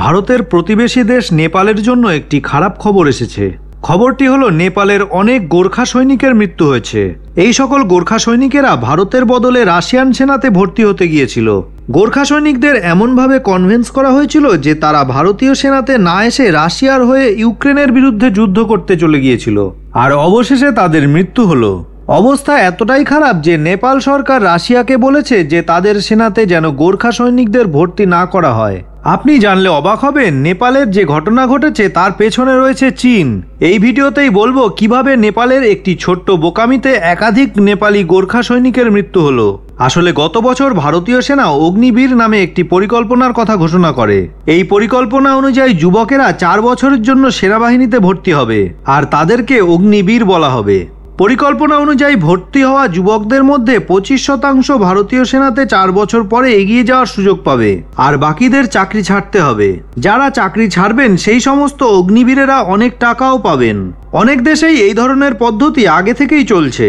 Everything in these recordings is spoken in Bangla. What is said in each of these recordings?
ভারতের প্রতিবেশী দেশ নেপালের জন্য একটি খারাপ খবর এসেছে। খবরটি হলো নেপালের অনেক গোর্খা সৈনিকের মৃত্যু হয়েছে। এই সকল গোর্খা সৈনিকেরা ভারতের বদলে রাশিয়ান সেনাতে ভর্তি হতে গিয়েছিল। গোর্খা সৈনিকদের এমনভাবে কনভিন্স করা হয়েছিল যে তারা ভারতীয় সেনাতে না এসে রাশিয়ার হয়ে ইউক্রেনের বিরুদ্ধে যুদ্ধ করতে চলে গিয়েছিল, আর অবশেষে তাদের মৃত্যু হলো। অবস্থা এতটাই খারাপ যে নেপাল সরকার রাশিয়াকে বলেছে যে তাদের সেনাতে যেন গোর্খা সৈনিকদের ভর্তি না করা হয়। আপনি জানলে অবাক হবেন, নেপালের যে ঘটনা ঘটেছে তার পেছনে রয়েছে চীন। এই ভিডিওতেই বলবো কিভাবে নেপালের একটি ছোট্ট বোকামিতে একাধিক নেপালি গোর্খা সৈনিকের মৃত্যু হলো। আসলে গত বছর ভারতীয় সেনা অগ্নিবীর নামে একটি পরিকল্পনার কথা ঘোষণা করে। এই পরিকল্পনা অনুযায়ী যুবকেরা 4 বছরের জন্য সেনাবাহিনীতে ভর্তি হবে, আর তাদেরকে অগ্নিবীর বলা হবে। পরিকল্পনা অনুযায়ী ভর্তি হওয়া যুবকদের মধ্যে 25% ভারতীয় সেনাতে 4 বছর পরে এগিয়ে যাওয়ার সুযোগ পাবে, আর বাকিদের চাকরি ছাড়তে হবে। যারা চাকরি ছাড়বেন সেই সমস্ত অগ্নিবীরেরা অনেক টাকাও পাবেন। অনেক দেশেই এই ধরনের পদ্ধতি আগে থেকেই চলছে।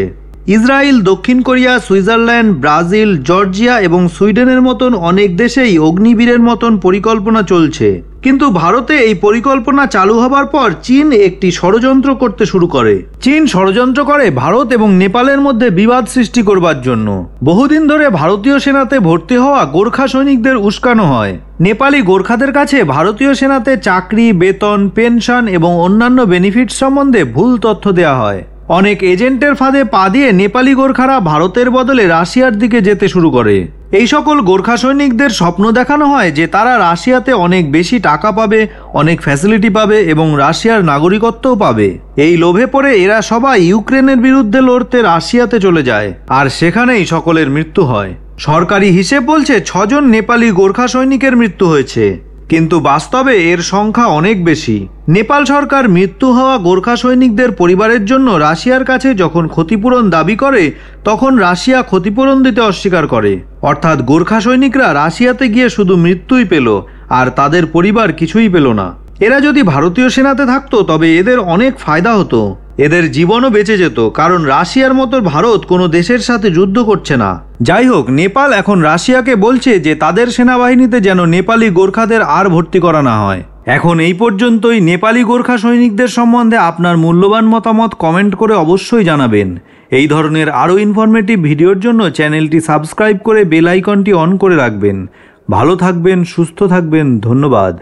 ইসরায়েল, দক্ষিণ কোরিয়া, সুইজারল্যান্ড, ব্রাজিল, জর্জিয়া এবং সুইডেনের মতন অনেক দেশেই অগ্নিবীরের মতন পরিকল্পনা চলছে। কিন্তু ভারতে এই পরিকল্পনা চালু হবার পর চীন একটি ষড়যন্ত্র করতে শুরু করে। চীন ষড়যন্ত্র করে ভারত এবং নেপালের মধ্যে বিবাদ সৃষ্টি করবার জন্য। বহুদিন ধরে ভারতীয় সেনাতে ভর্তি হওয়া গোর্খা সৈনিকদের উস্কানো হয়। নেপালি গোর্খাদের কাছে ভারতীয় সেনাতে চাকরি, বেতন, পেনশন এবং অন্যান্য বেনিফিট সম্বন্ধে ভুল তথ্য দেওয়া হয়। অনেক এজেন্টের ফাঁদে পা দিয়ে নেপালি গোর্খারা ভারতের বদলে রাশিয়ার দিকে যেতে শুরু করে। এই সকল গোর্খা সৈনিকদের স্বপ্ন দেখানো হয় যে তারা রাশিয়াতে অনেক বেশি টাকা পাবে, অনেক ফ্যাসিলিটি পাবে এবং রাশিয়ার নাগরিকত্বও পাবে। এই লোভে পড়ে এরা সবাই ইউক্রেনের বিরুদ্ধে লড়তে রাশিয়াতে চলে যায়, আর সেখানেই সকলের মৃত্যু হয়। সরকারি হিসেব বলছে 6 জন নেপালি গোর্খা সৈনিকের মৃত্যু হয়েছে, কিন্তু বাস্তবে এর সংখ্যা অনেক বেশি। নেপাল সরকার মৃত্যু হওয়া গোর্খা সৈনিকদের পরিবারের জন্য রাশিয়ার কাছে যখন ক্ষতিপূরণ দাবি করে, তখন রাশিয়া ক্ষতিপূরণ দিতে অস্বীকার করে। অর্থাৎ গোর্খা সৈনিকরা রাশিয়াতে গিয়ে শুধু মৃত্যুই পেল, আর তাদের পরিবার কিছুই পেল না। এরা যদি ভারতীয় সেনাতে থাকতো তবে এদের অনেক ফায়দা হতো, এদের জীবনও বেঁচে যেত, কারণ রাশিয়ার মতো ভারত কোনো দেশের সাথে যুদ্ধ করছে না। যাই হোক, নেপাল এখন রাশিয়াকে বলছে যে তাদের সেনাবাহিনীতে যেন নেপালি গোর্খাদের আর ভর্তি করা না হয়। এখন এই পর্যন্তই। নেপালি গোর্খা সৈনিকদের সম্বন্ধে আপনার মূল্যবান মতামত কমেন্ট করে অবশ্যই জানাবেন। এই ধরনের আরও ইনফরমেটিভ ভিডিওর জন্য চ্যানেলটি সাবস্ক্রাইব করে বেল আইকনটি অন করে রাখবেন। ভালো থাকবেন, সুস্থ থাকবেন। ধন্যবাদ।